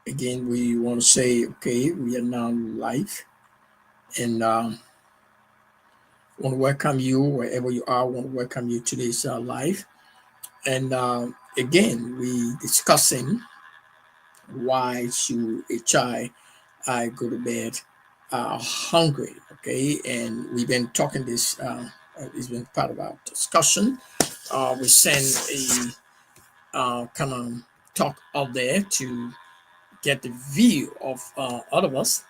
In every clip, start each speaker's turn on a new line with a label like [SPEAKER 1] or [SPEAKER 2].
[SPEAKER 1] Again, we want to say, okay, we are now live, and want to welcome you wherever you are. Want to welcome you to this live, and again, we discussing why should a child go to bed hungry? Okay, and we've been talking this. It's been part of our discussion. We send a kind of talk out there to get the view of all of us.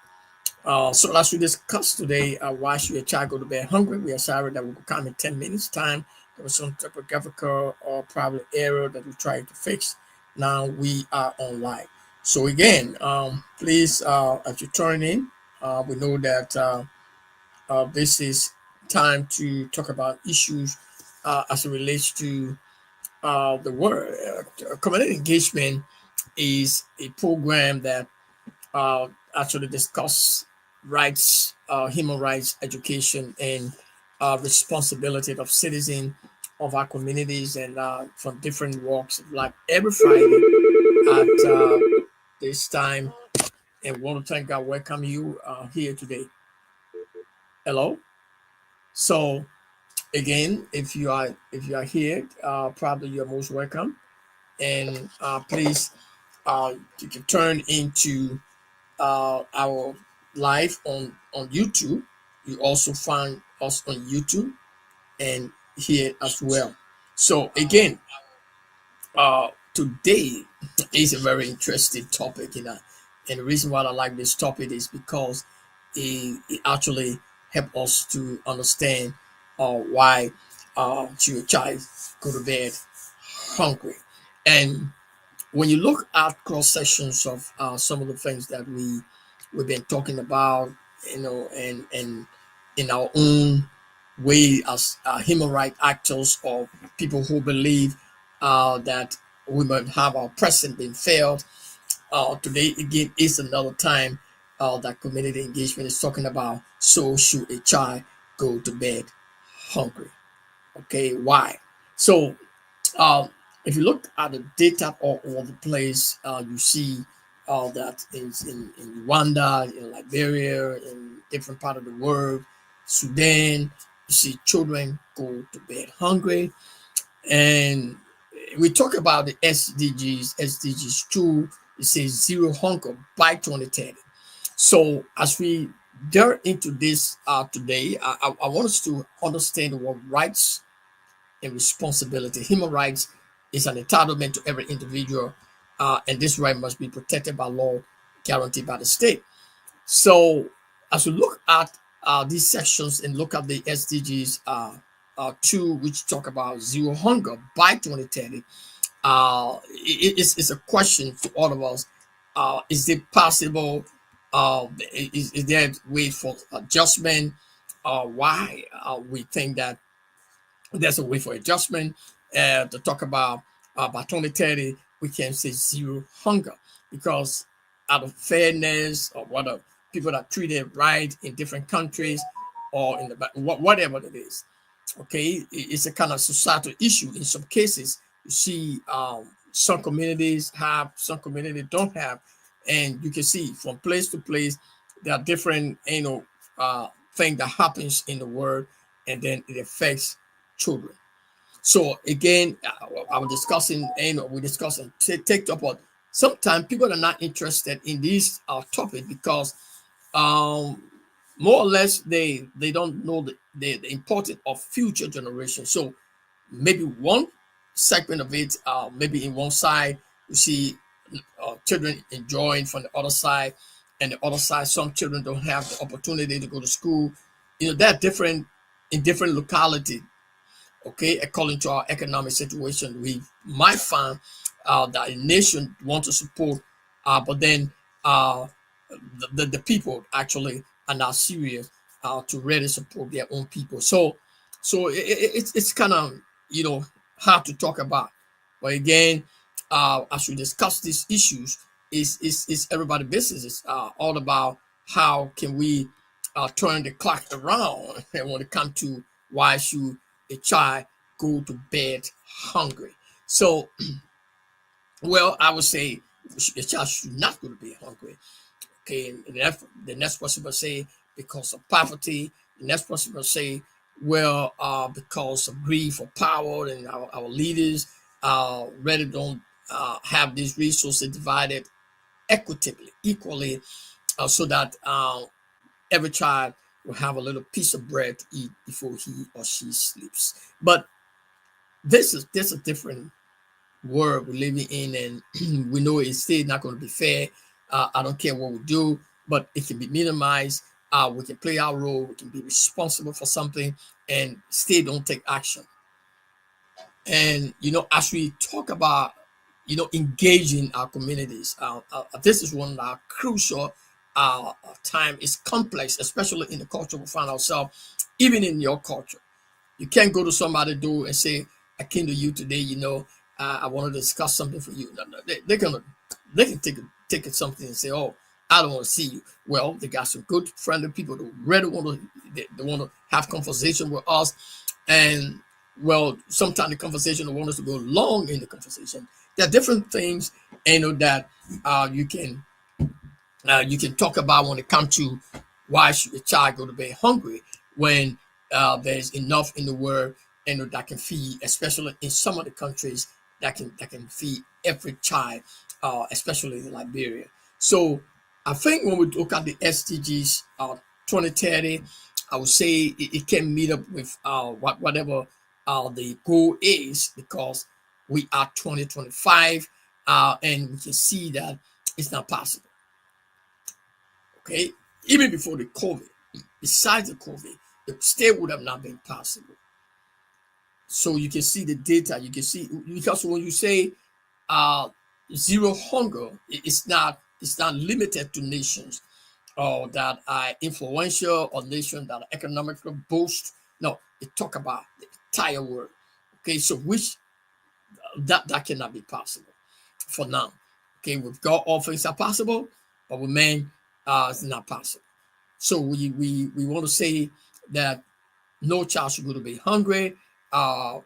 [SPEAKER 1] So as we discussed today, why should a child go to bed hungry? We are sorry that will come in 10 minutes time. There was some typographical or probably error that we tried to fix. Now we are online. So again, please, as you turn in, we know that this is time to talk about issues as it relates to the word. Community engagement is a program that actually discuss rights, human rights, education, and responsibility of citizens of our communities and from different walks of life every Friday at this time. And want to thank God, welcome you here today. Hello. So again, if you are here, probably you're most welcome. And please, you can turn into our live on YouTube. You also find us on YouTube and here as well. So again, today is a very interesting topic, and the reason why I like this topic is because it actually help us to understand why your child go to bed hungry. And when you look at cross sections of some of the things that we've been talking about, and in our own way as human rights actors or people who believe that we might have our president being failed. Today again is another time that community engagement is talking about. So should a child go to bed hungry? Okay, why? So um, if you look at the data all over the place, you see that is in Rwanda, in Liberia, in different part of the world, Sudan, you see children go to bed hungry. And we talk about the SDGs, SDGs 2, it says zero hunger by 2030. So as we delve into this today, I want us to understand what rights and responsibility. Human rights is an entitlement to every individual, and this right must be protected by law, guaranteed by the state. So, as we look at these sections and look at the SDGs 2, which talk about zero hunger by 2030, it's a question to all of us. Is it possible? Is there a way for adjustment? Why we think that there's a way for adjustment to talk about by 2030 we can say zero hunger because out of fairness or whatever people are treated right in different countries or in the whatever it is. Okay, it's a kind of societal issue. In some cases you see some communities have, some communities don't have, and you can see from place to place there are different things that happens in the world, and then it affects children. So again, I was discussing, we discussing TikTok, but sometimes people are not interested in this topic because um, more or less they don't know the importance of future generations. So maybe one segment of it, maybe in one side you see children enjoying from the other side, and the other side some children don't have the opportunity to go to school. They're different in different locality. Okay, according to our economic situation, we might find that a nation want to support, but then the people actually are not serious to really support their own people. So it's kind of hard to talk about. But again, as we discuss these issues, is everybody business. It's all about how can we turn the clock around and when it comes to why should a child go to bed hungry. So, well, I would say your child should not go to bed hungry. Okay, and the next person will say because of poverty. The next person will say, well, because of greed for power, and our leaders really don't have these resources divided equitably, equally, so that every child will have a little piece of bread to eat before he or she sleeps. But this is a different world we're living in, and we know it's still not going to be fair. I don't care what we do, but it can be minimized. We can play our role. We can be responsible for something, and still don't take action. And as we talk about engaging our communities, this is one of our crucial time. It's complex, especially in the culture we find ourselves. Even in your culture, you can't go to somebody door and say, I came to you today, I want to discuss something for you. No, they can take it something and say, oh, I don't want to see you. Well, they got some good friendly people that really they want to have conversation with us. And well, sometimes the conversation they want us to go long in the conversation. There are different things, that you can talk about when it comes to why should a child go to bed hungry when there's enough in the world that can feed, especially in some of the countries that can feed every child, especially in Liberia. So I think when we look at the SDGs 2030, I would say it can meet up with whatever the goal is, because we are 2025, and we can see that it's not possible. Okay, even before the COVID, besides the COVID, it still would have not been possible. So you can see the data. You can see, because when you say uh, zero hunger, it's not limited to nations that are influential or nations that are economically boost. No, it talk about the entire world. Okay, so which that cannot be possible for now. Okay, with God all things are possible, but with man it's not possible. So we want to say that no child should go to bed hungry. Uh,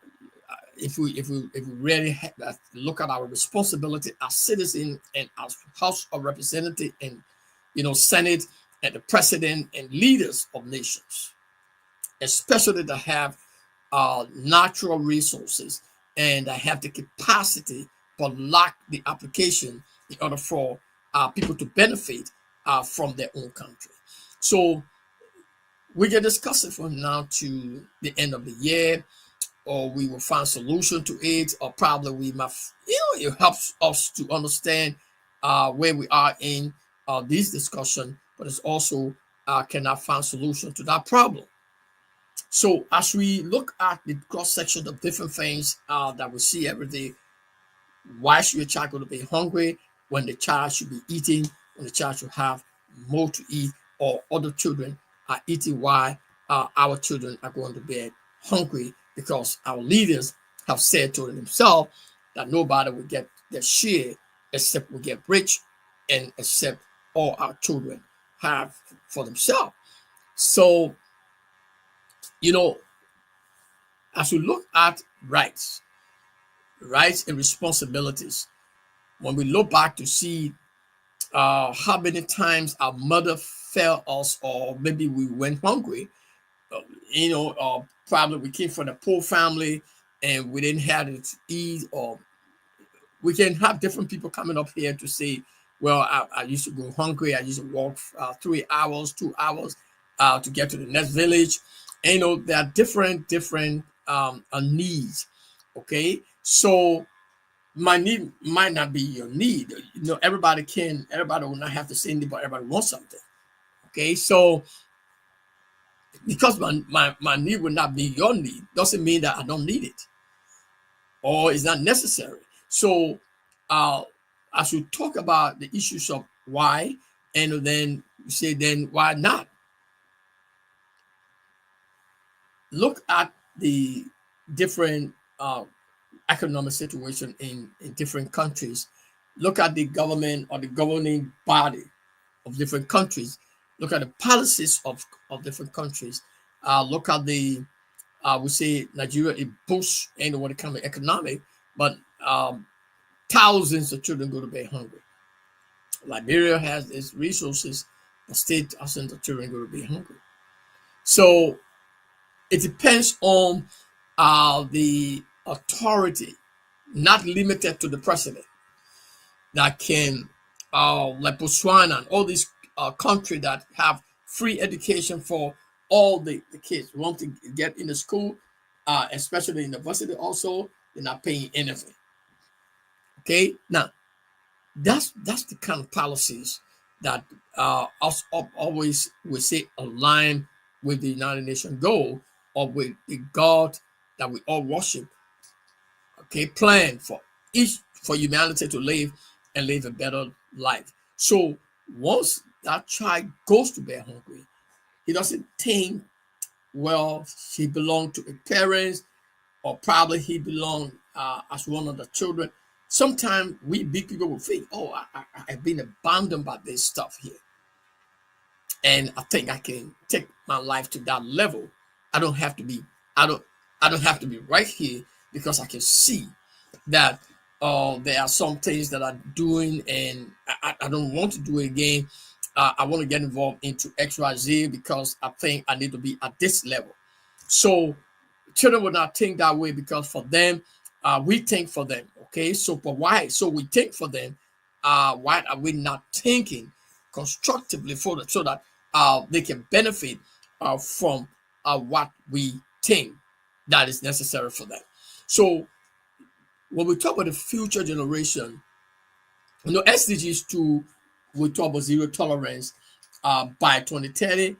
[SPEAKER 1] if we really look at our responsibility as citizens and as House of Representatives and Senate and the President and leaders of nations, especially that have natural resources and that have the capacity but lack the application in order for people to benefit from their own country. So we can discuss it from now to the end of the year, or we will find solution to it, or probably we might, it helps us to understand where we are in this discussion, but it's also cannot find solution to that problem. So as we look at the cross section of different things that we see every day, why should a child go to bed hungry when the child should be eating, when the child should have more to eat, or other children are eating while our children are going to bed hungry because our leaders have said to themselves that nobody will get their share except we get rich and except all our children have for themselves. So, you know, as we look at rights and responsibilities, when we look back to see how many times our mother failed us, or maybe we went hungry, probably we came from a poor family and we didn't have it to eat, or we can have different people coming up here to say, well, I used to go hungry. I used to walk 3 hours, 2 hours to get to the next village. And, there are different needs. Okay. So my need might not be your need. Everybody will not have the same need, but everybody wants something. Okay. So because my need will not be your need, doesn't mean that I don't need it or it's not necessary. So uh, as we talk about the issues of why, and then we say, then why not? Look at the different economic situation in different countries. Look at the government or the governing body of different countries. Look at the policies of different countries. Look at we say Nigeria, it boosts when it comes to economic, but thousands of children go to bed hungry. Liberia has its resources, but still doesn't the children going to be hungry. So it depends on the authority, not limited to the president, that can, like Botswana and all these countries that have free education for all the kids who want to get in the school, especially in the university also, they're not paying anything. Okay, now that's the kind of policies that us always we say align with the United Nations goal or with the God that we all worship. Okay, plan for each for humanity to live and live a better life. So once that child goes to bed hungry, he doesn't think, well, he belonged to a parents, or probably he belonged as one of the children. Sometimes we big people will think, oh, I've been abandoned by this stuff here, and I think I can take my life to that level. I don't have to be, I don't, I don't have to be right here because I can see that there are some things that I'm doing and I don't want to do it again. I want to get involved into XYZ because I think I need to be at this level. So children will not think that way because for them, we think for them. Okay, so but why? So we think for them. Why are we not thinking constructively for them so that they can benefit from what we think that is necessary for them? So when we talk about the future generation, SDGs 2, we talk about zero tolerance by 2030.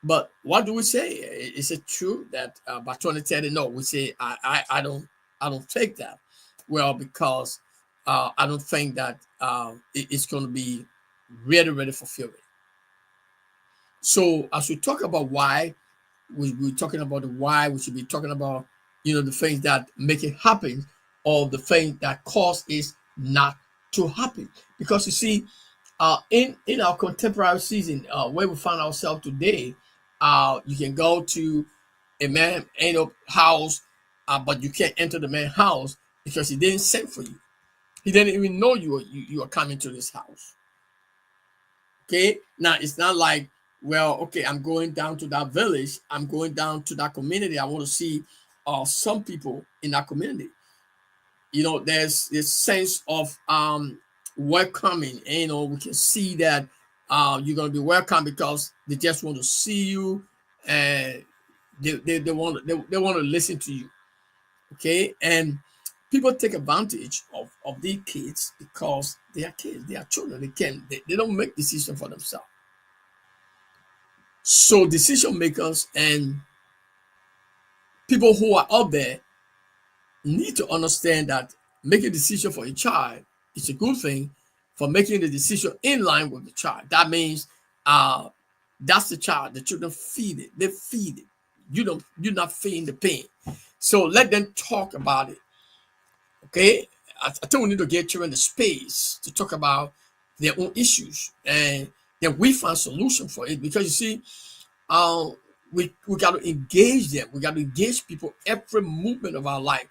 [SPEAKER 1] But what do we say? Is it true that by 2030? No, we say I don't take that. Well, because I don't think that it's going to be ready fulfilled. So as we talk about why, we're talking about the why. We should be talking about the things that make it happen, or the things that cause it not to happen. Because you see, in our contemporary season, where we find ourselves today, you can go to a man house, but you can't enter the man's house because he didn't send for you. He didn't even know you are coming to this house. Okay, now it's not like, well, okay, I'm going down to that village, I'm going down to that community, I want to see some people in that community. There's this sense of welcoming. We can see that you're going to be welcome because they just want to see you, and they want to listen to you. Okay, and people take advantage of these kids because they are kids, they are children, they don't make decisions for themselves. So decision makers and people who are out there need to understand that making a decision for a child is a good thing, for making the decision in line with the child. That means that's the child. The children feed it. They feed it. You're not feeding the pain. So let them talk about it. Okay? I think we need to give children the space to talk about their own issues, and then we find solution for it. Because you see, we got to engage them. We got to engage people every movement of our life.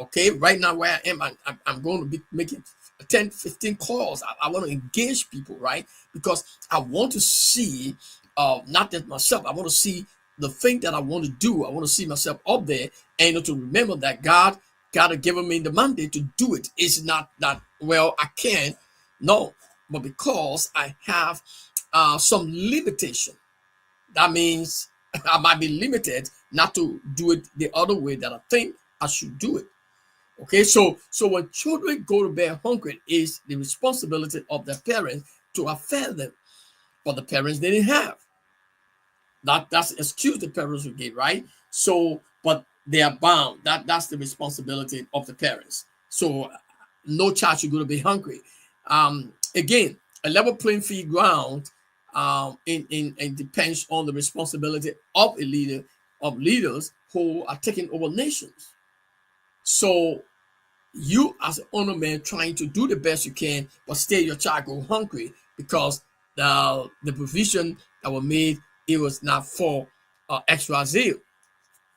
[SPEAKER 1] Okay, right now where I am, I'm going to be making 10, 15 calls. I want to engage people, right? Because I want to see, not just myself, I want to see the thing that I want to do. I want to see myself up there, and to remember that God has given me the mandate to do it. It's not that, well, I can't. No, but because I have some limitation, that means I might be limited not to do it the other way that I think I should do it. Okay, so when children go to bed hungry, it's the responsibility of their parents to feed them, but the parents didn't have. That's the excuse the parents will give, right? So, but they are bound. That's the responsibility of the parents. So, no child should go to be hungry. Again, a level playing field ground in depends on the responsibility of a leader, of leaders who are taking over nations. So you as an owner man trying to do the best you can, but still your child go hungry because the provision that were made, it was not for extra zeal.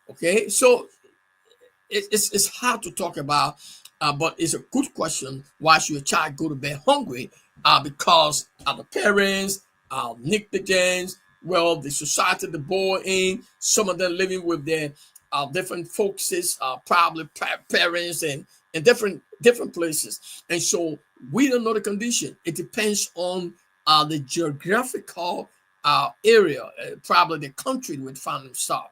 [SPEAKER 1] Okay, so it's hard to talk about, but it's a good question. Why should a child go to bed hungry? because the parents, negligence, well, the society they're born in, some of them living with their different folks, probably parents and different places. And so we don't know the condition. It depends on the geographical area, probably the country we find themselves.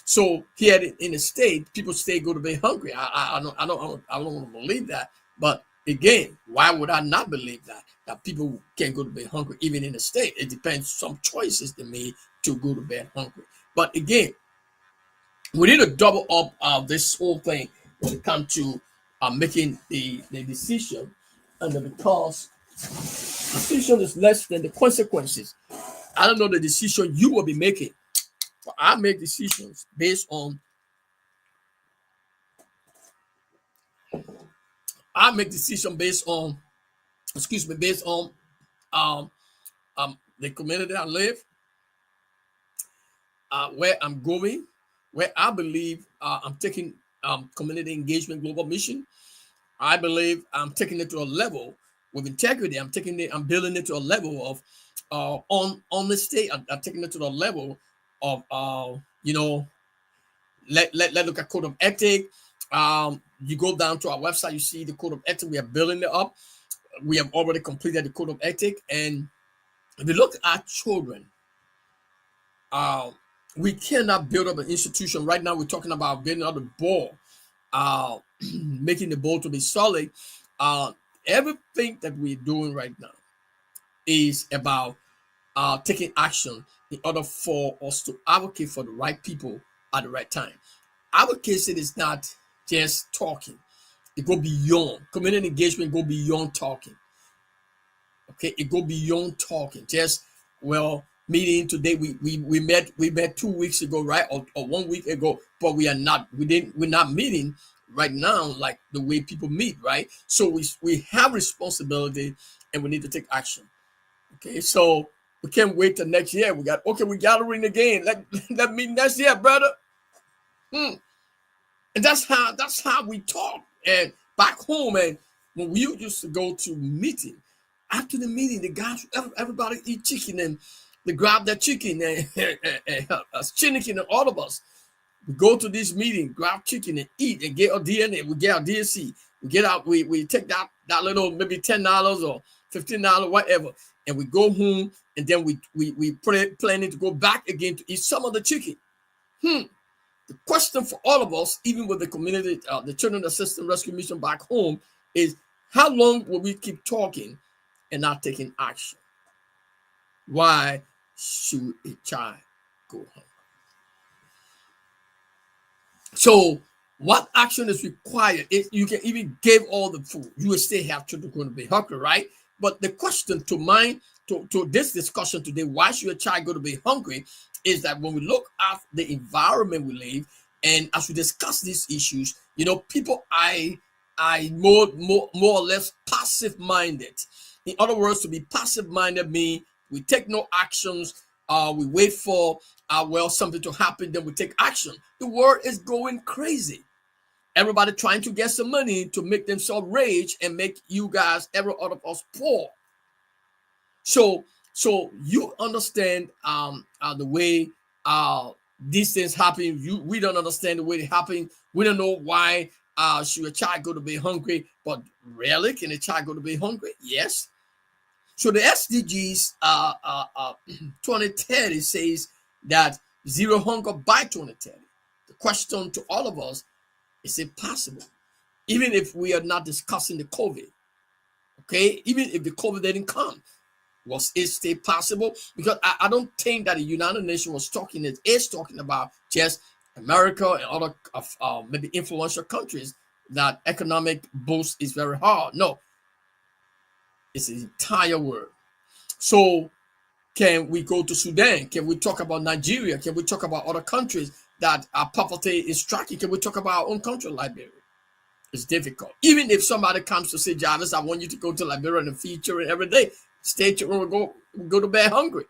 [SPEAKER 1] So here in the state, people stay go to bed hungry. I don't want to believe that. But again, why would I not believe that people can go to bed hungry even in the state? It depends some choices they made to go to bed hungry. But again, we need to double up this whole thing when it comes to making the decision, and because decision is less than the consequences. I don't know the decision you will be making, but I make decisions based on I make decision based on, excuse me, based on um, the community I live, where I'm going, where I believe I'm taking community engagement global mission. I believe I'm taking it to a level with integrity. I'm building it to a level of honesty. I'm taking it to the level of let's look at code of ethic. You go down to our website, you see the code of ethic. We are building it up. We have already completed the code of ethic. And if you look at children, uh, we cannot build up an institution. Right now, we're talking about building up the ball, making the ball to be solid. Uh, Everything that we're doing right now is about taking action in order for us to advocate for the right people at the right time. Advocacy is not just talking. It go beyond community engagement. Go beyond talking. Okay, it go beyond talking. Just well, meeting today. We met 2 weeks ago, right, or 1 week ago. But we're not meeting right now like the way people meet, right? So we have responsibility and we need to take action. Okay, so we can't wait till next year. We gathering again. Let me next year, brother. Hmm. And that's how we talk. And back home, and when we used to go to meeting, after the meeting, the guys, everybody eat chicken, and they grab that chicken and us chicken and all of us. We go to this meeting, grab chicken and eat and get our DNA. We get our DSC. We get out. We take that little maybe $10 or $15, whatever, and we go home, and then we planning to go back again to eat some of the chicken. Hmm. The question for all of us, even with the community, the Children Assistance Rescue Mission back home, is how long will we keep talking and not taking action? Why should a child go home? So, what action is required? You can even give all the food, you will still have children going to be hungry, right? But the question to this discussion today, why should a child go to be hungry, is that when we look at the environment we live, and as we discuss these issues, people I more or less passive minded. In other words, to be passive minded means we take no actions. We wait for something to happen, then we take action. The world is going crazy. Everybody trying to get some money to make themselves rich and make you guys, every other of us, poor. So you understand the way these things happen. We don't understand the way they happen. We don't know why should a child go to be hungry, but rarely can a child go to be hungry. Yes. So the SDGs 2030 says that zero hunger by 2030. The question to all of us, is it possible? Even if we are not discussing the COVID, okay? Even if the COVID didn't come, was it still possible? Because I don't think that the United Nations is talking about just America and other maybe influential countries that economic boost is very hard. No, it's the entire world. So can we go to Sudan? Can we talk about Nigeria? Can we talk about other countries that poverty is striking? Can we talk about our own country, Liberia? It's difficult. Even if somebody comes to say, Jarvis, I want you to go to Liberia in the future and every day, stay children will go to bed hungry.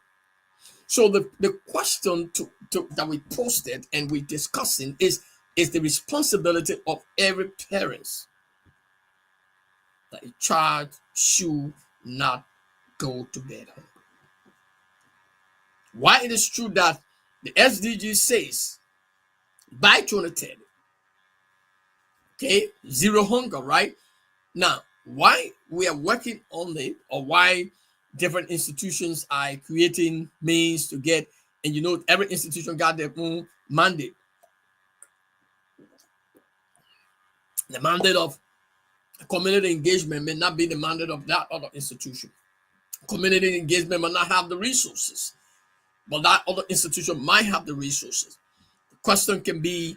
[SPEAKER 1] So the question that we posted and we discussing is the responsibility of every parent that a child should not go to bed hungry. Why it is true that the SDG says by 2030, okay, zero hunger, right? Now, why we are working on it, or why different institutions are creating means to get, and every institution got their own mandate. The mandate of community engagement may not be the mandate of that other institution. Community engagement may not have the resources, but that other institution might have the resources. The question can be,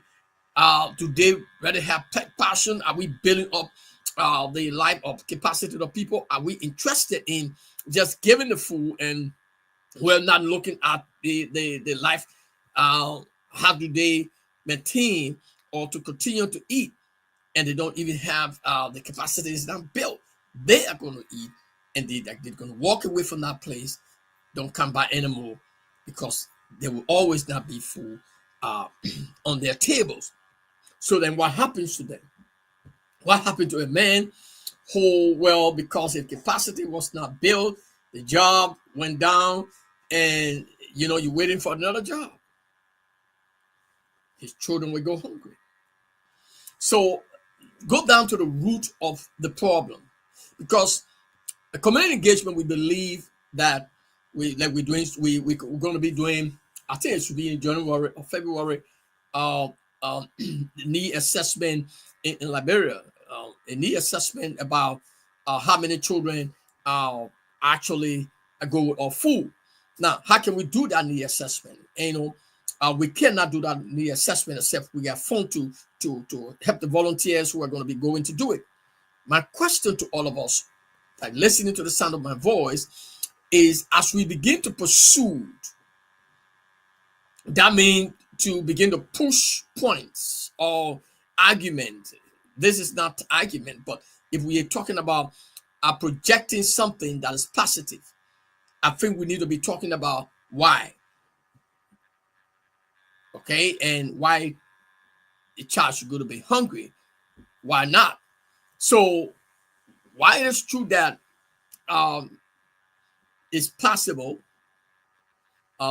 [SPEAKER 1] do they really have passion? Are we building up the life of capacity of people? Are we interested in just giving the food, and we're not looking at the life? How do they maintain or to continue to eat, and they don't even have the capacity is not built? They are going to eat, and they're going to walk away from that place, don't come back anymore, because there will always not be food on their tables. So then what happens to them? What happened to a man who, well, because his capacity was not built, the job went down, and you're waiting for another job? His children will go hungry. So go down to the root of the problem, because a community engagement, we believe that we're going to be doing. I think it should be in January or February. Need assessment in Liberia. A need assessment about how many children actually go with our food. Now, how can we do that need assessment? We cannot do that need assessment except we get phone to help the volunteers who are going to be going to do it. My question to all of us, like listening to the sound of my voice, is as we begin to pursue, that means to begin to push points or argument. This is not argument, but if we are talking about projecting something that is positive, I think we need to be talking about why. Okay, and why the child should go to be hungry. Why not? So why it is true that it's possible,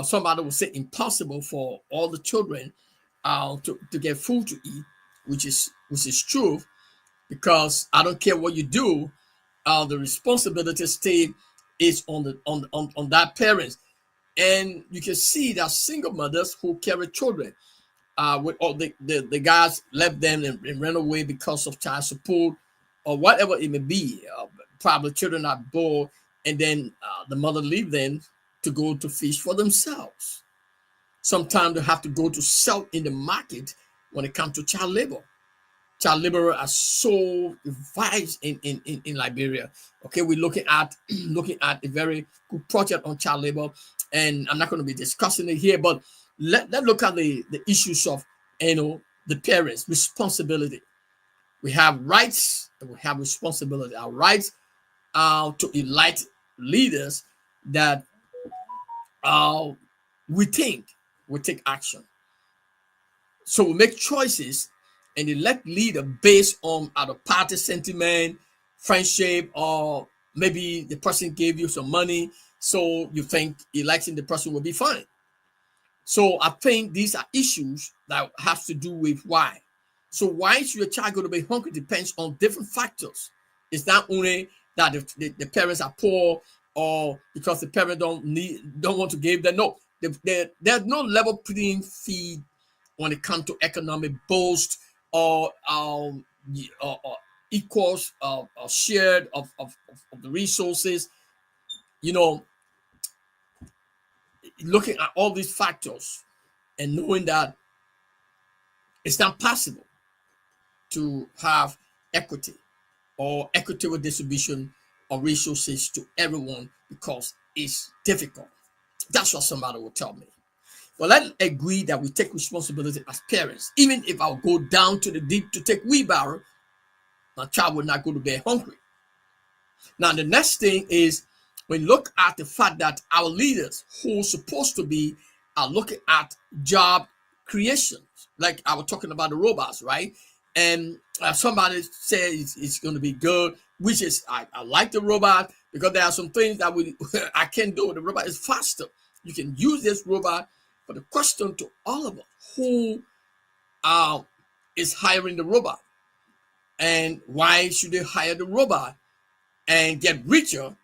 [SPEAKER 1] somebody will say impossible for all the children to get food to eat, which is true, because I don't care what you do, the responsibility state is on that parents. And you can see that single mothers who carry children, with all the guys left them and ran away because of child support or whatever it may be. Probably children are bored, and then the mother leave them to go to fish for themselves. Sometimes they have to go to sell in the market when it comes to child labor. Child labor are so vast in Liberia. Okay, we're looking at a very good project on child labor, and I'm not going to be discussing it here, but let's look at the issues of the parents' responsibility. We have rights and we have responsibility. Our rights to elect leaders that we think will take action. So we make choices and elect leader based on either party sentiment, friendship, or maybe the person gave you some money, so you think electing the person will be fine. So I think these are issues that have to do with why. So why should your child go to be hungry depends on different factors. It's not only that the parents are poor, or because the parents don't want to give them. No, there's no level playing field when it comes to economic boost or equals shared of the resources. Looking at all these factors and knowing that it's not possible to have equity or equitable distribution of resources to everyone because it's difficult. That's what somebody will tell me. Well, let's agree that we take responsibility as parents. Even if I'll go down to the deep to take wheelbarrow, my child will not go to bed hungry. Now, the next thing is we look at the fact that our leaders who are supposed to be are looking at job creation. Like I was talking about the robots, right? And somebody says it's going to be good, which is I like the robot because there are some things that we I can't do. The robot is faster. You can use this robot. But the question to all of us: who is hiring the robot, and why should they hire the robot and get richer,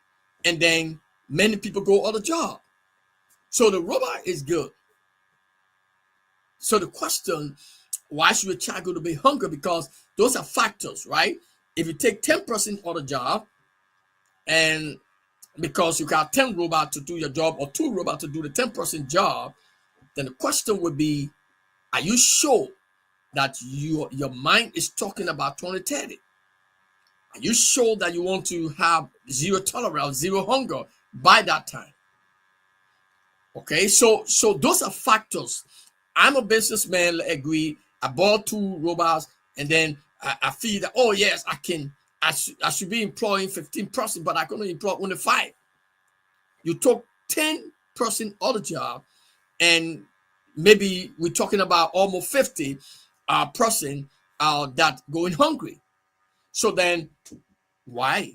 [SPEAKER 1] and then many people go other job? So the robot is good. So the question, why should a child go to be hungry? Because those are factors, right? If you take 10% of the job, and because you got 10 robots to do your job or 2 robots to do the 10% job, then the question would be, are you sure that your mind is talking about 2030? Are you sure that you want to have zero tolerance, zero hunger by that time? Okay, so those are factors. I'm a businessman, I agree. I bought 2 robots, and then I feel that, oh yes, I should be employing 15%, but I can only employ only 5. You took 10% of the job, and maybe we're talking about almost 50 person that going hungry. So then why?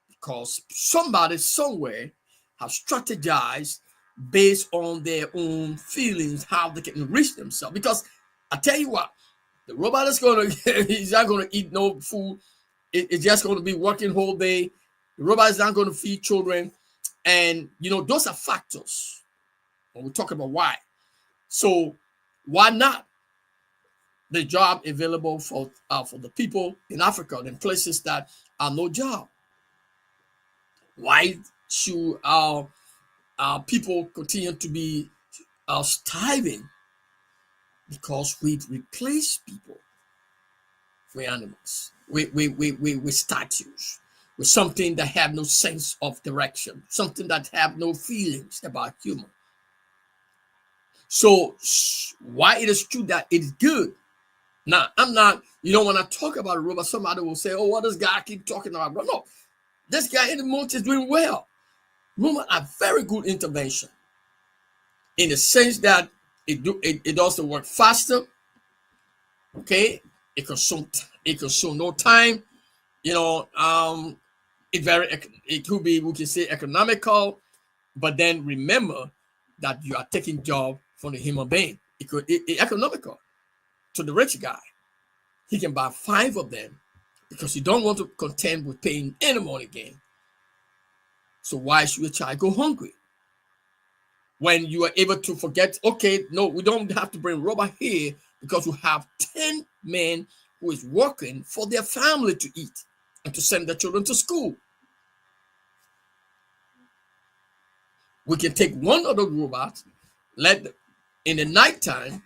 [SPEAKER 1] Because somebody somewhere have strategized based on their own feelings how they can enrich themselves. Because I tell you what, the robot is gonna he's not gonna eat no food. It's just gonna be working whole day. The robot is not gonna feed children, and those are factors when we talk about why. So why not the job available for the people in Africa in places that are no job? Why should our people continue to be starving? Because we replace people with animals, with statues, with something that have no sense of direction, something that have no feelings about human. So why it is true that it's good. Now, I'm not, when I talk about a robot, somebody will say, oh, what does guy keep talking about? But no, this guy in the moment is doing well. Robots are very good intervention in the sense that it does work faster. Okay, it consume no time. It could be, we can say, economical, but then remember that you are taking job from the human being. It economical to the rich guy. He can buy 5 of them because you don't want to contend with paying any money again. So why should a child go hungry? When you are able to forget, okay, no, we don't have to bring robot here because we have 10 men who is working for their family to eat and to send their children to school. We can take one of the robots, in the nighttime,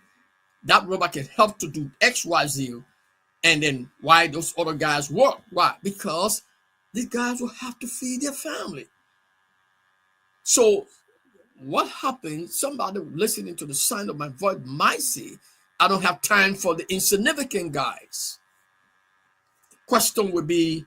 [SPEAKER 1] that robot can help to do X, Y, Z, and then why those other guys work? Why? Because these guys will have to feed their family. So what happens? Somebody listening to the sound of my voice might say, I don't have time for the insignificant guys. The question would be,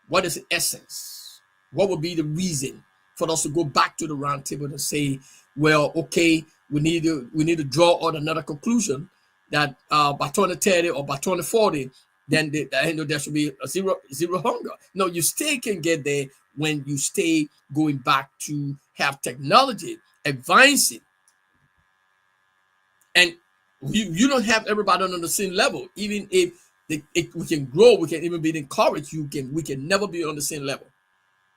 [SPEAKER 1] what is the essence? What would be the reason for us to go back to the round table and say, well, okay, we need to draw out another conclusion that by 2030 or by 2040, then there should be a zero hunger. No, you still can get there when you stay going back to have technology advancing. And you don't have everybody on the same level. Even if we can grow, we can even be encouraged, we can never be on the same level.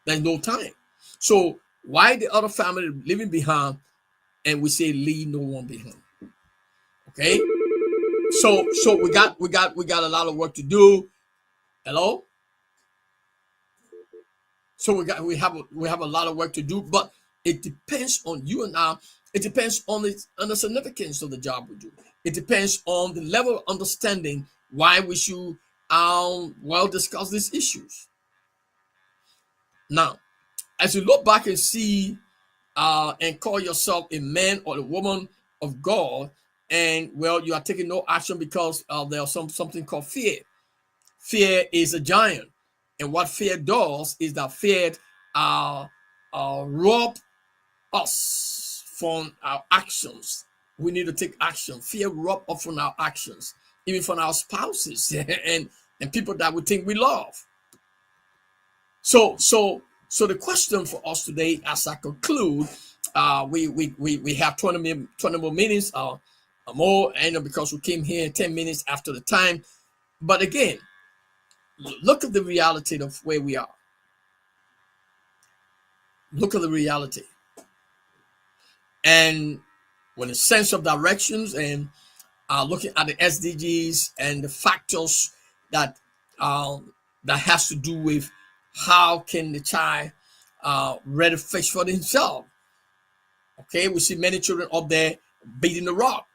[SPEAKER 1] There's no time. So why the other family living behind, and we say leave no one behind? Okay. So we got a lot of work to do. Hello. So we have a lot of work to do, but it depends on you and I. It depends on the significance of the job we do. It depends on the level of understanding why we should discuss these issues. Now, as you look back and see and call yourself a man or a woman of God, and you are taking no action because there's something called fear. Fear is a giant, and what fear does is that fear rob us from our actions. We need to take action. Fear rob us from our actions, even from our spouses and people that we think we love. So So the question for us today, as I conclude, we have 20 more minutes more, and because we came here 10 minutes after the time. But again, look at the reality of where we are. Look at the reality, and with a sense of directions, and looking at the SDGs and the factors that that has to do with how can the child ready fish for himself. Okay, we see many children up there beating the rock.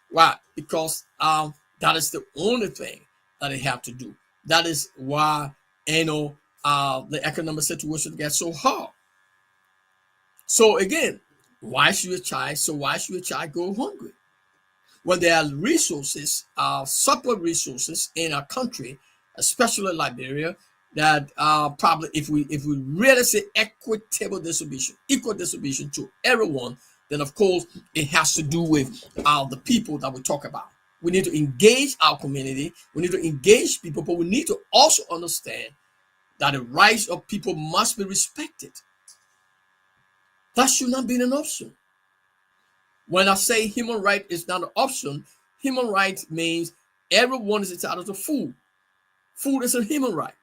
[SPEAKER 1] Why? Because that is the only thing that they have to do. That is why the economic situation gets so hard. So again, why should a child go hungry when there are resources, surplus resources in our country, especially Liberia, that probably if we really say equal distribution to everyone, then of course it has to do with the people that we talk about. We need to engage our community. We need to engage people, but we need to also understand that the rights of people must be respected. That should not be an option. When I say human right is not an option, human rights means everyone is entitled to food. Food is a human right,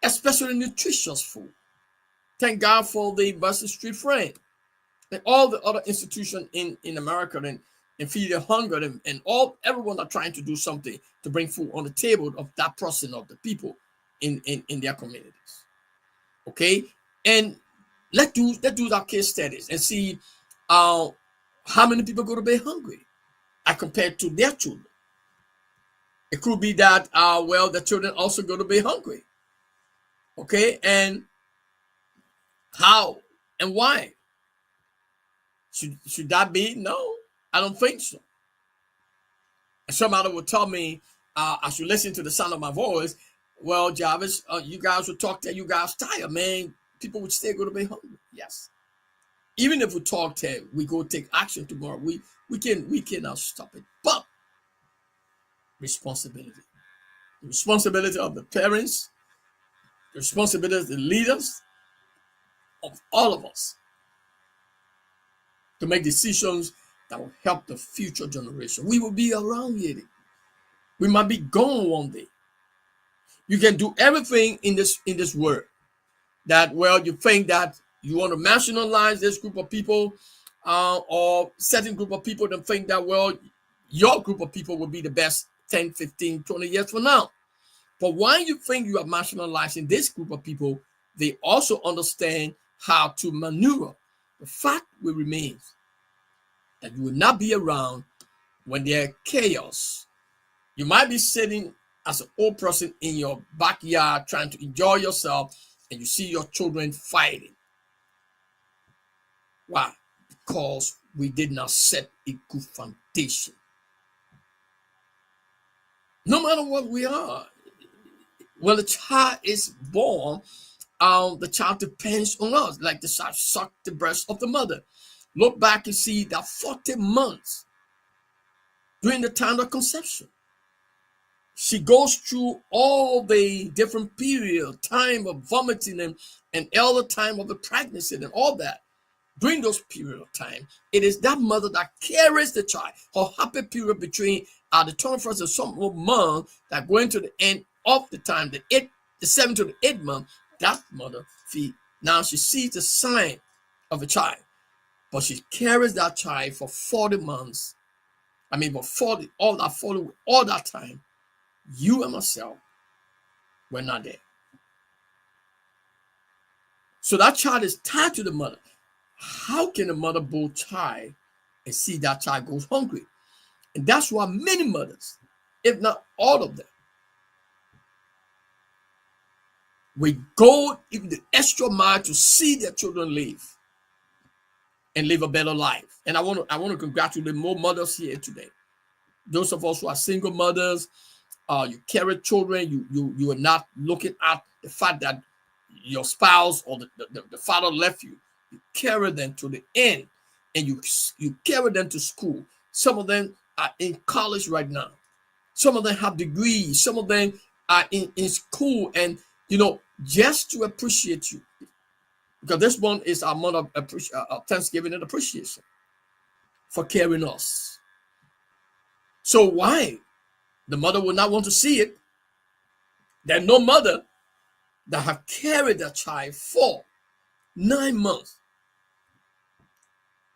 [SPEAKER 1] especially nutritious food. Thank God for the Buster Street Friend and all the other institutions in America and feed the hunger and all everyone are trying to do something to bring food on the table of that person of the people in their communities. Okay, and let's do our case studies and see how many people go to bed hungry as compared to their children. It could be that the children also go to bed hungry. Okay, and how and why should that be? No, I don't think so. And somebody will tell me as you listen to the sound of my voice, well, Jarvis, you guys will talk that you guys tired, man. People would still go to bed hungry. Yes. Even if we talk to we go take action tomorrow, we cannot stop it. But responsibility. The responsibility of the parents, the responsibility of the leaders, of all of us to make decisions that will help the future generation. We will be around here. We might be gone one day. You can do everything in this world that you think that you want to nationalize this group of people or certain group of people that think that your group of people will be the best 10, 15, 20 years from now. But why you think you are marginalizing this group of people, they also understand how to maneuver. The fact will remain that you will not be around when there's chaos. You might be sitting as an old person in your backyard trying to enjoy yourself and you see your children fighting. Why? Because we did not set a good foundation. No matter what we are, when the child is born, the child depends on us, like the child sucked the breast of the mother. Look back and see that 40 months during the time of conception. She goes through all the different period, time of vomiting and all the time of the pregnancy and all that. During those period of time, it is that mother that carries the child. Her happy period between the 21st and some month that going to the end of the time, the 7th to the 8th month, that mother feed. Now she sees the sign of a child, but she carries that child for 40 months. I mean, for all that time, you and myself were not there. So that child is tied to the mother. How can a mother both child and see that child goes hungry? And that's why many mothers, if not all of them, we go even the extra mile to see their children live and live a better life. And I want to congratulate more mothers here today. Those of us who are single mothers, you carry children, you are not looking at the fact that your spouse or the father left you. You carry them to the end and you carry them to school. Some of them are in college right now. Some of them have degrees. Some of them are in school and just to appreciate you. Because this one is our month of Thanksgiving and appreciation for carrying us. So why the mother will not want to see it? There's no mother that have carried a child for 9 months,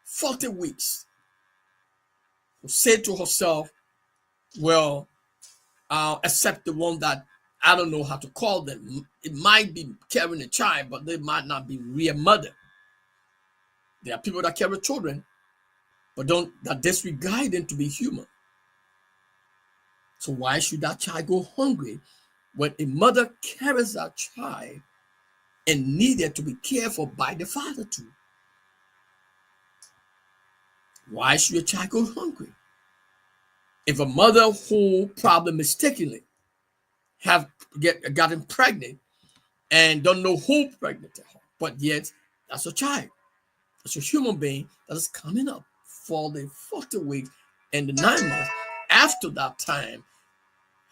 [SPEAKER 1] 40 weeks, who say to herself, well, except the one that I don't know how to call them. It might be carrying a child, but they might not be real mother. There are people that carry children, but don't that disregard them to be human. So why should that child go hungry when a mother carries that child and needed to be cared for by the father too? Why should a child go hungry? If a mother who probably mistakenly have gotten pregnant and don't know who pregnant her, but yet that's a child, that's a human being that is coming up for the 40 weeks and the 9 months. After that time,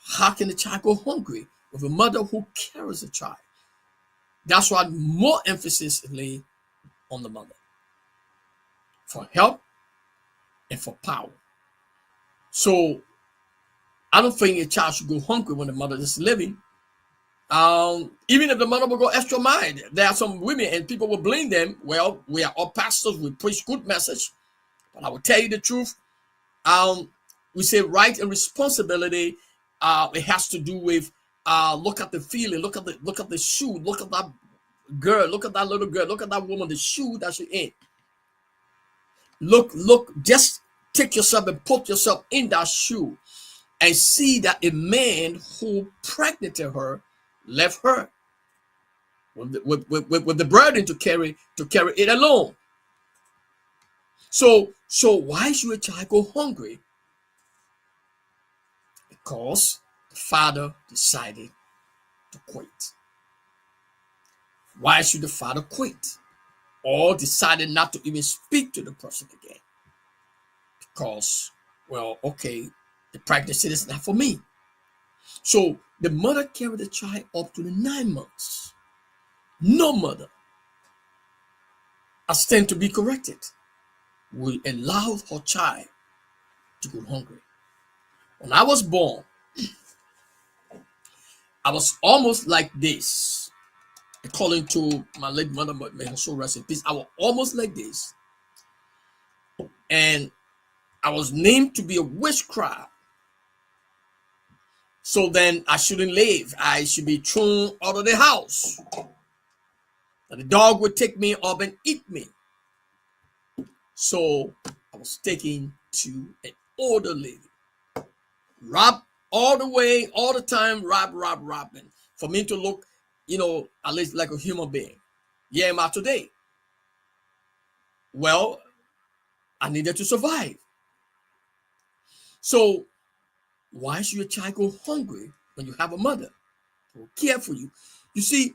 [SPEAKER 1] how can the child go hungry with a mother who carries a child? That's why more emphasis is laid on the mother for help and for power. So I don't think a child should go hungry when the mother is living. Even if the mother will go extra mile, there are some women and people will blame them. Well, we are all pastors, we preach good message, but I will tell you the truth. We say right and responsibility. It has to do with look at the feeling, look at the shoe, look at that girl, look at that little girl, look at that woman, the shoe that she's in. Look, just take yourself and put yourself in that shoe and see that a man who pregnanted her left her with the burden to carry it alone. So why should a child go hungry? Because the father decided to quit. Why should the father quit? Or decided not to even speak to the person again? Because, well, okay, the pregnancy is not for me. So the mother carried the child up to the 9 months. No mother, I stand to be corrected, will allow her child to go hungry. When I was born, I was almost like this. According to my late mother, may her soul rest in peace, I was almost like this. And I was named to be a witchcraft. So then I shouldn't live. I should be thrown out of the house. And the dog would take me up and eat me. So I was taken to an older lady. Rob all the way, all the time, robbing. For me to look, at least like a human being. Yeah, am I today? Well, I needed to survive. So why should your child go hungry when you have a mother who will care for you? You see,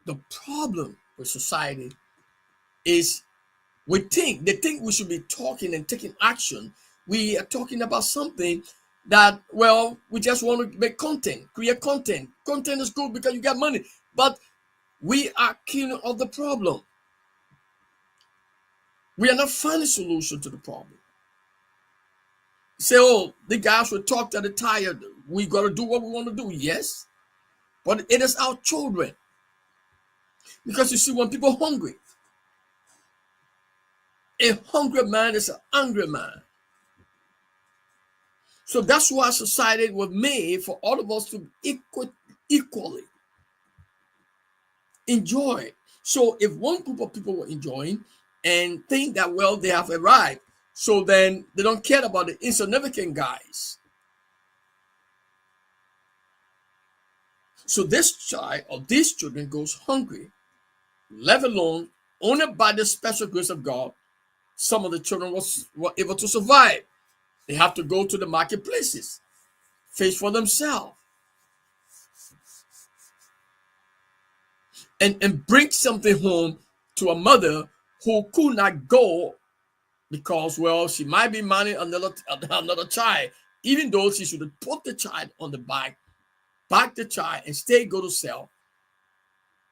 [SPEAKER 1] the problem with society is they think we should be talking and taking action. We are talking about something that, well, we just want to make content, create content. Content is good because you got money, but we are killing of the problem. We are not finding solution to the problem. Say, oh, the guys will talk that are tired. We got to do what we want to do. Yes, but it is our children. Because you see, when people are hungry, a hungry man is an angry man. So that's why society was made for all of us to equally enjoy. So if one group of people were enjoying and think that, well, they have arrived, so then they don't care about the insignificant guys. So this child or these children goes hungry, left alone, only by the special grace of God. Some of the children were able to survive. They have to go to the marketplaces, face for themselves, and bring something home to a mother who could not go because, well, she might be managing another child, even though she should have put the child on the back the child, and stay, go to sell.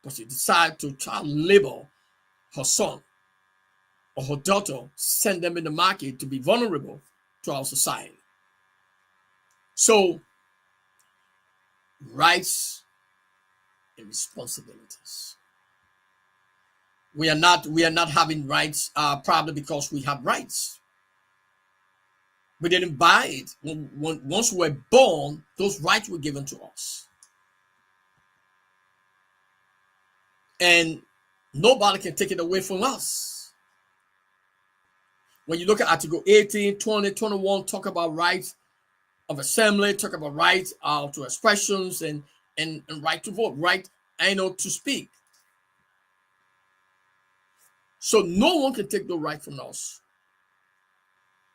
[SPEAKER 1] but she decides to child labor her son or her daughter, send them in the market to be vulnerable to our society. So, rights and responsibilities. We are not having rights probably because we have rights. We didn't buy it. Once we were born, those rights were given to us. And nobody can take it away from us. When you look at Article 18, 20, 21, talk about rights of assembly, talk about rights to expressions and right to vote, right, to speak. So no one can take the right from us.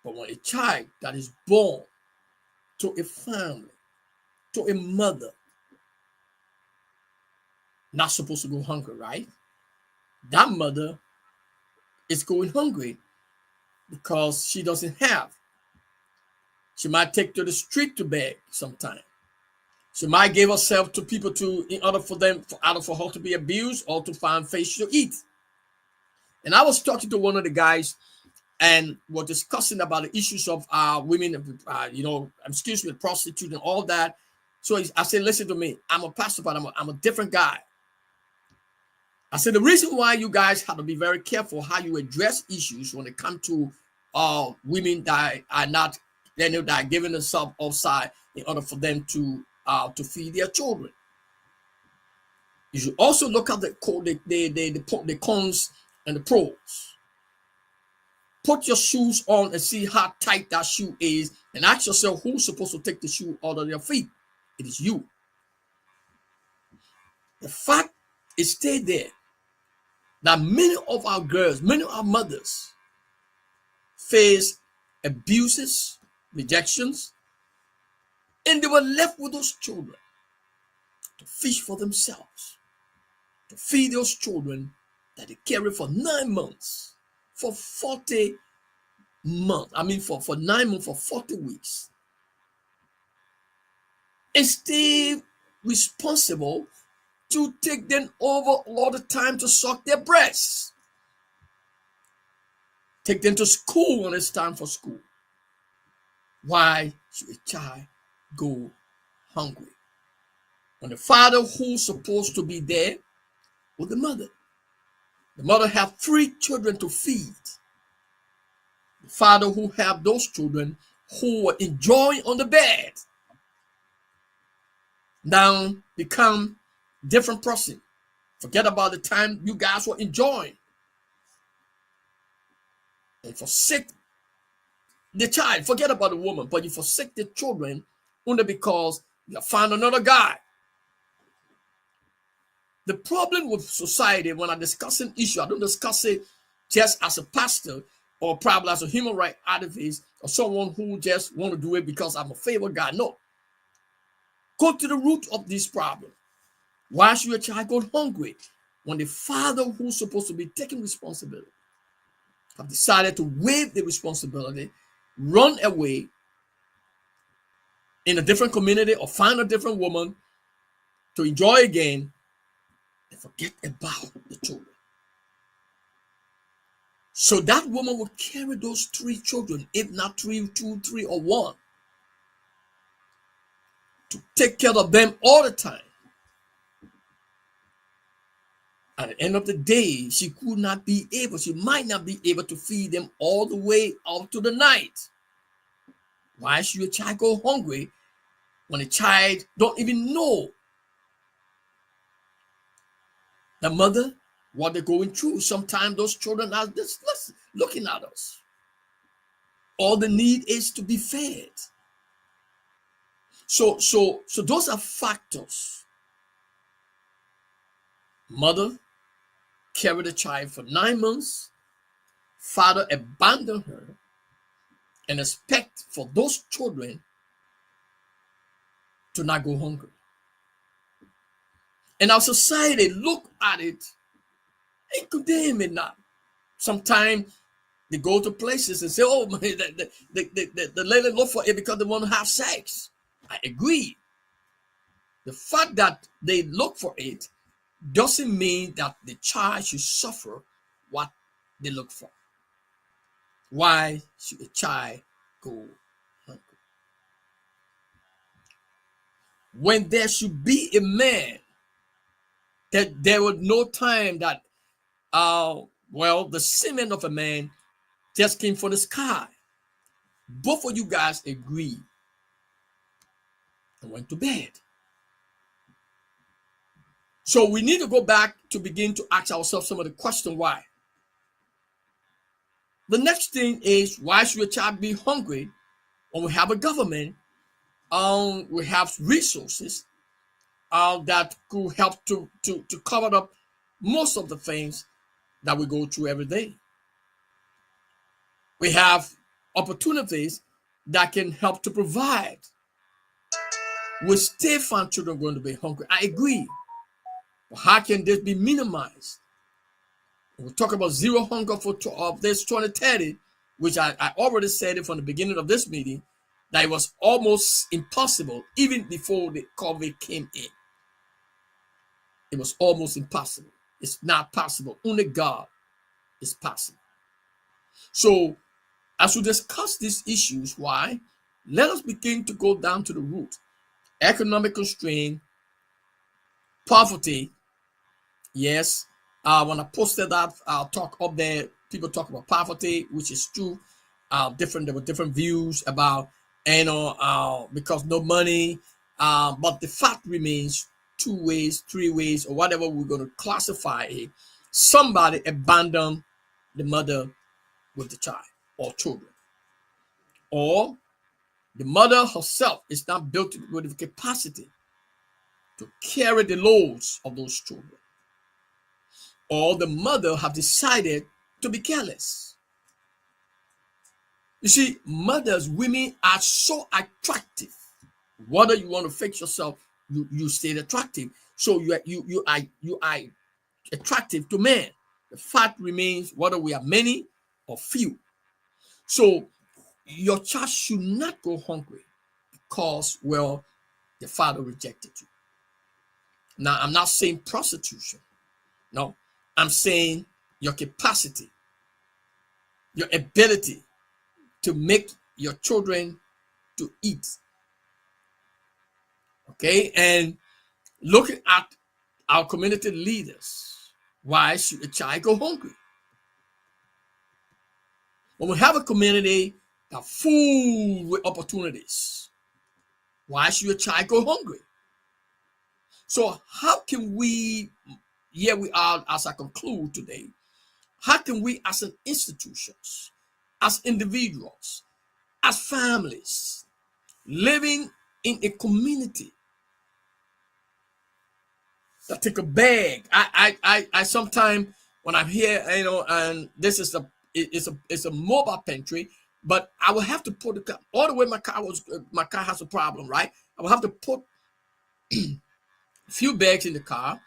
[SPEAKER 1] But when a child that is born to a family, to a mother, not supposed to go hungry, right? That mother is going hungry because she doesn't have. She might take to the street to beg sometime. She might give herself to people in order for her to be abused or to find fish to eat. And I was talking to one of the guys, and we're discussing about the issues of women, prostitute and all that. So I said, listen to me. I'm a pastor, but I'm a different guy. I said, the reason why you guys have to be very careful how you address issues when it comes to women that are not, that are giving themselves outside in order for them to feed their children. You should also look at the cons and the pros. Put your shoes on and see how tight that shoe is, and ask yourself who's supposed to take the shoe out of your feet. It is you. The fact is stay there that many of our girls, many of our mothers face abuses, rejections, and they were left with those children to fish for themselves, to feed those children that they carry for 9 months, for 40 months. I mean, for 9 months, for 40 weeks. And stay responsible to take them over all the time to suck their breasts. Take them to school when it's time for school. Why should a child go hungry? When the father who's supposed to be there with the mother have 3 children to feed. The father who have those children who were enjoying on the bed now become different person. Forget about the time you guys were enjoying. And forsake the child. Forget about the woman, but you forsake the children only because you found another guy. The problem with society, when I discuss an issue, I don't discuss it just as a pastor or probably as a human rights activist or someone who just want to do it because I'm a favorite guy. No. Go to the root of this problem. Why should a child go hungry when the father who's supposed to be taking responsibility have decided to waive the responsibility, run away in a different community or find a different woman to enjoy again and forget about the children? So that woman will carry those 3 children, if not 3, 2, 3, or 1, to take care of them all the time. At the end of the day, she might not be able to feed them all the way out to the night. Why should a child go hungry when a child don't even know the mother, what they're going through? Sometimes those children are just looking at us. All they need is to be fed. So those are factors. Mother carried the child for 9 months. Father abandoned her and expect for those children to not go hungry. And our society look at it and condemn it not. Sometimes they go to places and say, oh, the lady look for it because they want to have sex. I agree. The fact that they look for it doesn't mean that the child should suffer what they look for. Why should a child go hungry? When there should be a man, that there was no time that the semen of a man just came from the sky. Both of you guys agreed and went to bed. So we need to go back to begin to ask ourselves some of the question why. The next thing is, why should a child be hungry when we have a government, we have resources that could help to cover up most of the things that we go through every day. We have opportunities that can help to provide. Will still find children going to be hungry. I agree. But how can this be minimized? We talk about zero hunger for this 2030, which I already said it from the beginning of this meeting, that it was almost impossible even before the COVID came in. It was almost impossible. It's not possible. Only God is possible. So as we discuss these issues, why? Let us begin to go down to the root. Economic constraint, poverty. Yes, when I posted that talk up there, people talk about poverty, which is true. There were different views about, because no money. But the fact remains, 2 ways, 3 ways, or whatever we're going to classify it. Somebody abandoned the mother with the child or children, or the mother herself is not built with the capacity to carry the loads of those children, or the mother have decided to be careless. You see, mothers, women are so attractive. Whether you want to fix yourself, you stay attractive. So you are attractive to men. The fact remains, whether we are many or few. So your child should not go hungry because, well, the father rejected you. Now, I'm not saying prostitution. No, I'm saying your capacity, your ability to make your children to eat. Okay, and looking at our community leaders, why should a child go hungry? When we have a community that full with opportunities, why should a child go hungry? So how can we, here we are as I conclude today, how can we as an institutions, as individuals, as families, living in a community that take a bag? I sometimes when I'm here, and this is it's a mobile pantry, but I will have to put the car all the way. My car has a problem, right? I will have to put a few bags in the car,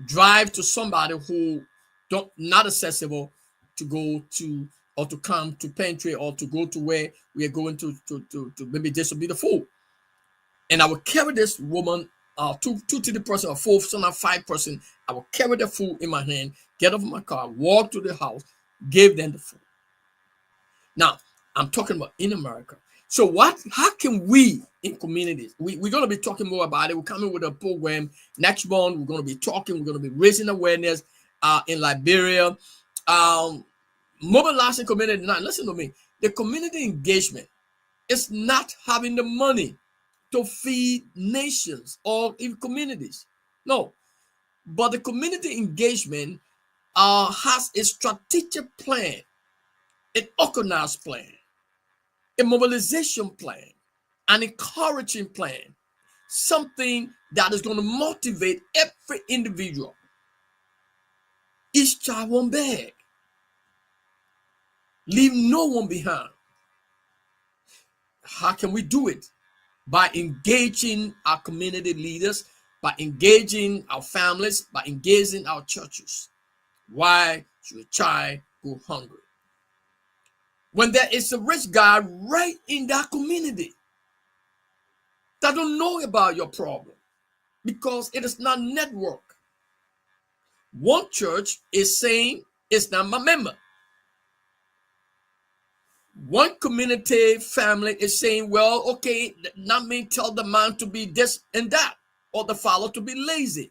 [SPEAKER 1] drive to somebody who not accessible to go to or to come to pantry or to go to where we are going to maybe this will be the food. And I will carry this woman, 2 to the person or 4, sometimes 5 person. I will carry the food in my hand, get off my car, walk to the house, give them the food. Now, I'm talking about in America. So how can we in communities, we're going to be talking more about it. We're coming with a program next month. We're going to be talking, we're going to be raising awareness in Liberia. Mobilizing community. Now, listen to me. The community engagement is not having the money to feed nations or even communities. No, but the community engagement has a strategic plan, an organized plan, a mobilization plan, an encouraging plan, something that is going to motivate every individual. Each child one bag. Leave no one behind. How can we do it? By engaging our community leaders, by engaging our families, by engaging our churches. Why should a child go hungry? When there is a rich guy right in that community that don't know about your problem because it is not network. One church is saying it's not my member. One community family is saying, well, okay, not me tell the man to be this and that, or the father to be lazy.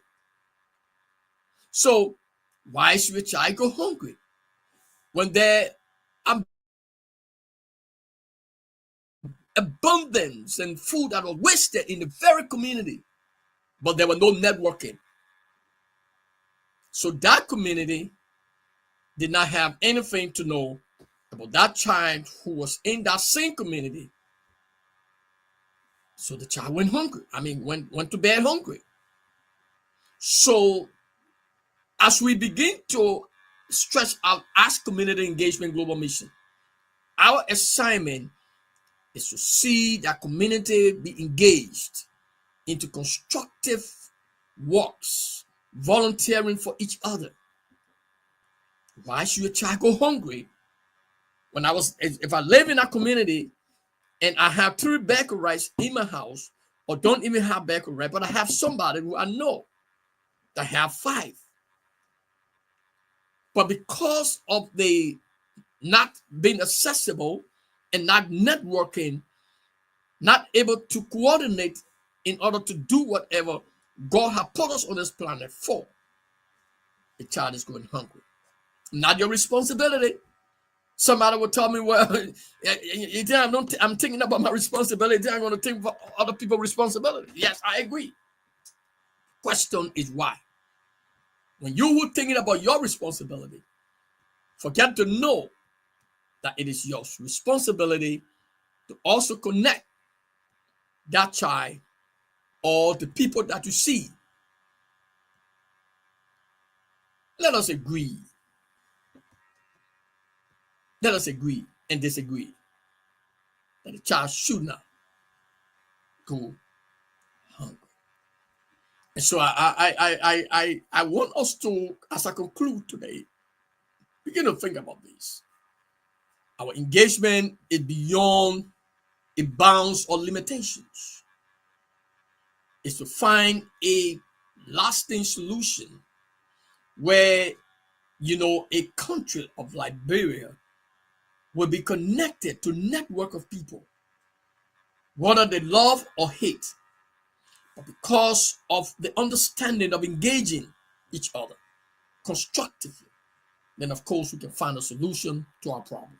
[SPEAKER 1] So why should your child go hungry when there are abundance and food that was wasted in the very community, but there was no networking? So that community did not have anything to know about that child who was in that same community. So the child went hungry. Went to bed hungry. So as we begin to stretch out as community engagement global mission, our assignment is to see that community be engaged into constructive works, volunteering for each other. Why should a child go hungry? If I live in a community and I have 3 bags of rice in my house, or don't even have bag of rice, but I have somebody who I know that have 5. But because of the not being accessible and not networking, not able to coordinate in order to do whatever God has put us on this planet for, the child is going hungry. Not your responsibility. Somebody will tell me, well, I'm thinking about my responsibility. I'm going to think about other people's responsibility. Yes, I agree. Question is why? When you were thinking about your responsibility, forget to know that it is your responsibility to also connect that child or the people that you see. Let us agree. Let us agree and disagree that the child should not go hungry. And so I want us to, as I conclude today, begin to think about this. Our engagement is beyond a bounds or limitations. It's to find a lasting solution where, a country of Liberia will be connected to a network of people, whether they love or hate, but because of the understanding of engaging each other constructively, then of course we can find a solution to our problem.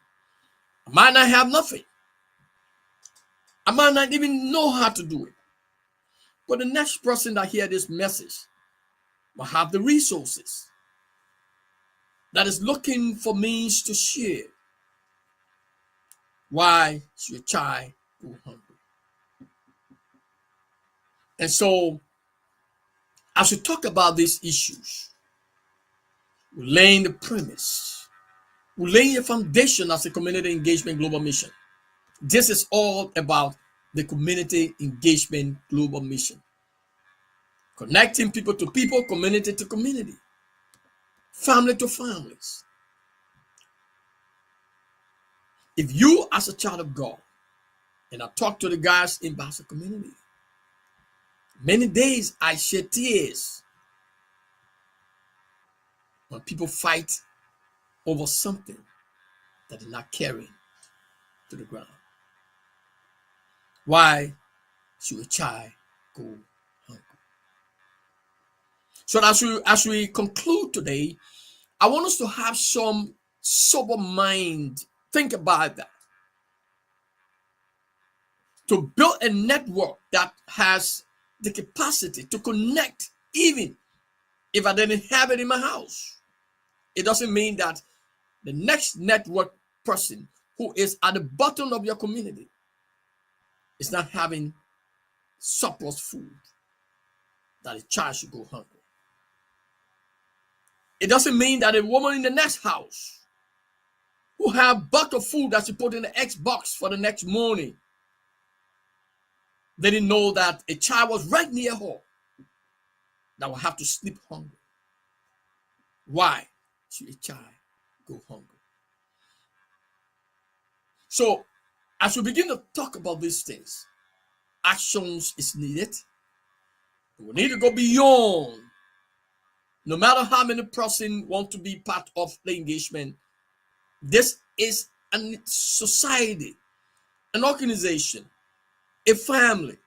[SPEAKER 1] I might not have nothing. I might not even know how to do it. But the next person that hears this message will have the resources, that is looking for means to share. Why should your child go hungry? And so, as we talk about these issues, we're laying the premise, we're laying a foundation as a community engagement global mission. This is all about the community engagement global mission. Connecting people to people, community to community, family to families. If you, as a child of God, and I talk to the guys in Basel community, many days I shed tears when people fight over something that is not carrying to the ground. Why should a child go hungry? So as we conclude today, I want us to have some sober mind. Think about that. To build a network that has the capacity to connect, even if I didn't have it in my house. It doesn't mean that the next network person who is at the bottom of your community is not having surplus food, that a child should go hungry. It doesn't mean that a woman in the next house who have bucket of food that she put in the Xbox for the next morning, they didn't know that a child was right near her that will have to sleep hungry. Why should a child go hungry? So as we begin to talk about these things, actions is needed. We need to go beyond No matter how many person want to be part of the engagement, this is a society, an organization, a family,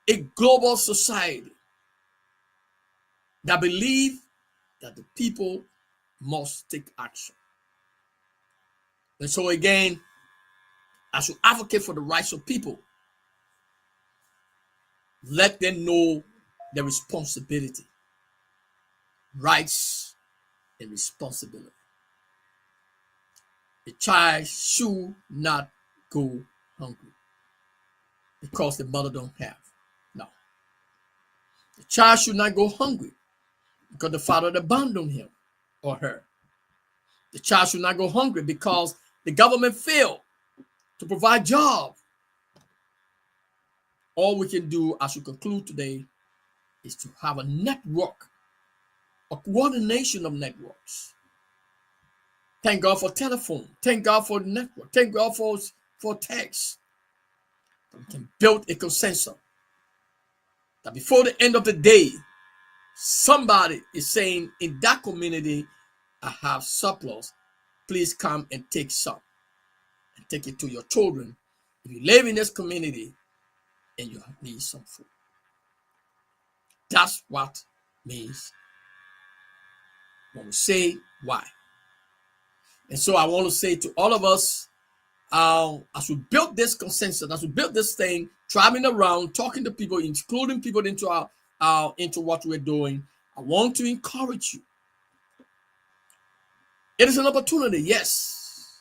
[SPEAKER 1] a global society that believe that the people must take action. And so again, as you advocate for the rights of people, let them know their responsibility, rights and responsibility. The child should not go hungry because the mother don't have. No. The child should not go hungry because the father abandoned him or her. The child should not go hungry because the government failed to provide jobs. All we can do as we conclude today is to have a network, a coordination of networks. Thank God for telephone. Thank God for the network. Thank God for text. We can build a consensus that before the end of the day, somebody is saying, in that community, I have surplus. Please come and take some and take it to your children. If you live in this community and you need some food, that's what means when we say why. And so I want to say to all of us, as we build this consensus, as we build this thing, traveling around, talking to people, including people into into what we're doing, I want to encourage you. It is an opportunity, yes,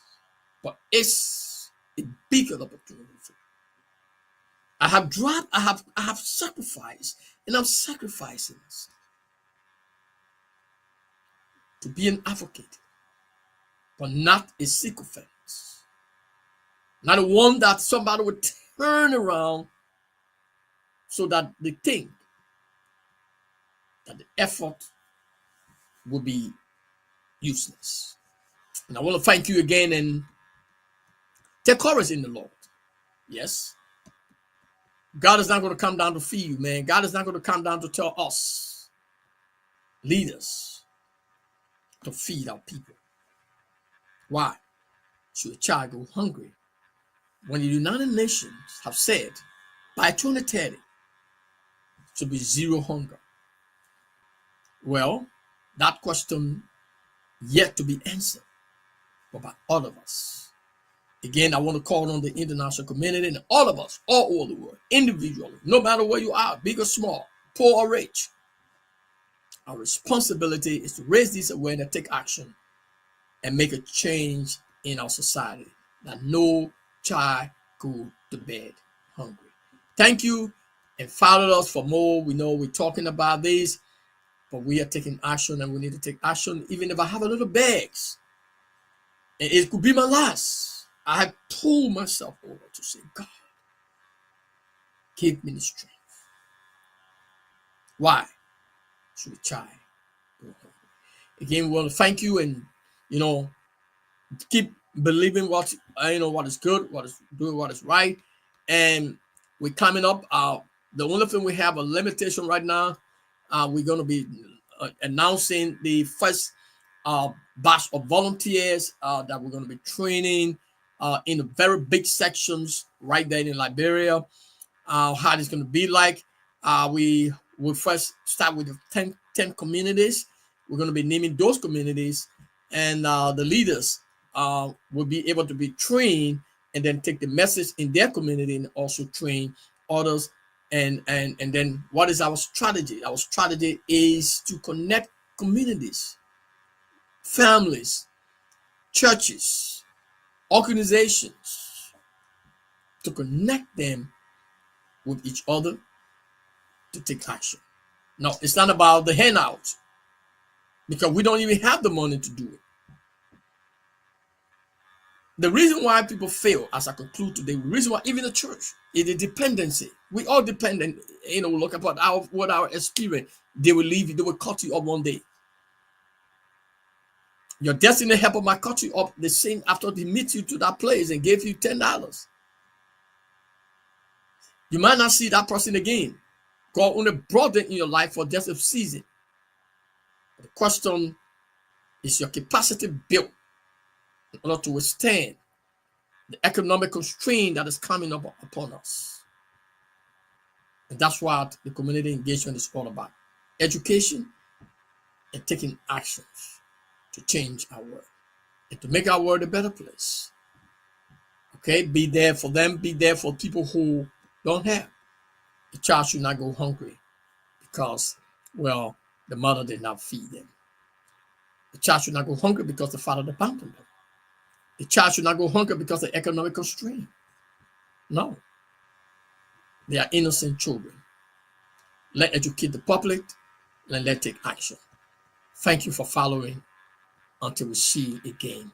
[SPEAKER 1] but it's a bigger opportunity. I have sacrificed, and I'm sacrificing to be an advocate, but not a sycophant. Not the one that somebody would turn around so that they think that the effort will be useless. And I want to thank you again and take courage in the Lord. Yes. God is not going to come down to feed you, man. God is not going to come down to tell us, leaders, to feed our people. Why should a child go hungry when the United Nations have said by 2030 to be zero hunger? Well, that question yet to be answered, but by all of us. Again, I want to call on the international community and all of us, all over the world, individually, no matter where you are, big or small, poor or rich. Our responsibility is to raise this awareness, take action, and make a change in our society, that no child go to bed hungry. Thank you, and follow us for more. We know we're talking about this, but we are taking action, and we need to take action. Even if I have a little bags, and it could be my last, I have pulled myself over to say, God, give me the strength. Why should a child go hungry? Again, we want to thank you, and keep believing what what is good, what is doing, what is right. And we're coming up. The only thing we have a limitation right now. We're going to be announcing the first batch of volunteers that we're going to be training in the very big sections right there in Liberia. How it's going to be like. We will first start with the 10 communities. We're going to be naming those communities, and the leaders will be able to be trained and then take the message in their community and also train others. And then what is our strategy? Our strategy is to connect communities, families, churches, organizations, to connect them with each other to take action. No, it's not about the handout, because we don't even have the money to do it. The reason why people fail, as I conclude today, the reason why even the church is the dependency. We all dependent. Look about our experience. They will leave you. They will cut you up one day. Your destiny helper might cut you up the same after they meet you to that place and gave you $10. You might not see that person again. God only brought them in your life for just a season. The question is your capacity built in order to withstand the economic constraint that is coming up upon us. And that's what the community engagement is all about. Education and taking actions to change our world and to make our world a better place. Okay, be there for them, be there for people who don't have. The child should not go hungry because, well, the mother did not feed them. The child should not go hungry because the father abandoned them. The child should not go hungry because of economic constraint. No. They are innocent children. Let's educate the public and let's take action. Thank you for following. Until we see again.